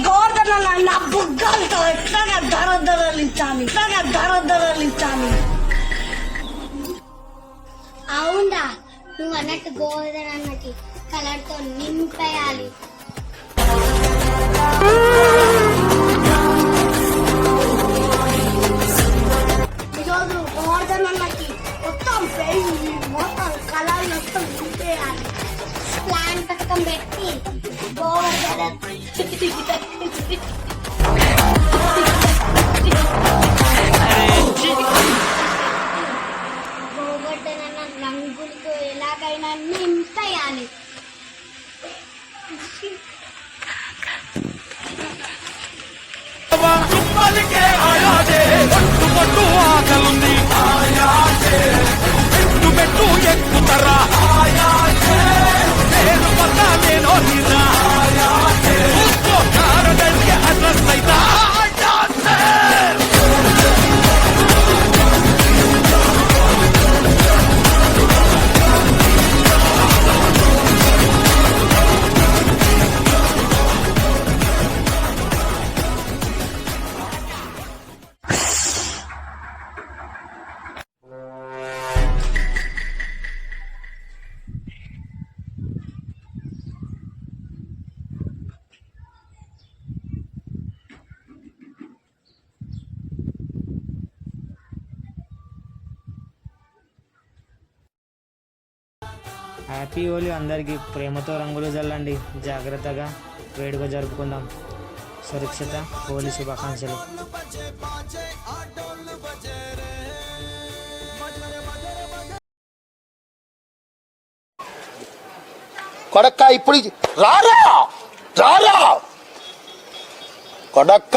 గోవర్ధన నా బుగ్గలతో ఎట్లాగా దరదరలించాను అవునా నువ్వు అన్నట్టు గోవర్ధన అన్నకి కలర్తో నింపేయాలి. ఈరోజు గోవర్ధన అన్నకి మొత్తం కలర్ మొత్తం నింపేయాలి. ప్లాన్ పక్కన పెట్టి గోవర్ధన రంగులతో ఎలాగైనా నింపేయాలి. హ్యాపీ హోలీ అందరికీ. ప్రేమతో రంగులు చల్లండి, జాగ్రత్తగా వేడుక జరుపుకుందాం. సురక్షిత హోలీ శుభాకాంక్షలు. కొడక్క ఇప్పుడు రారా రారా కొడక్క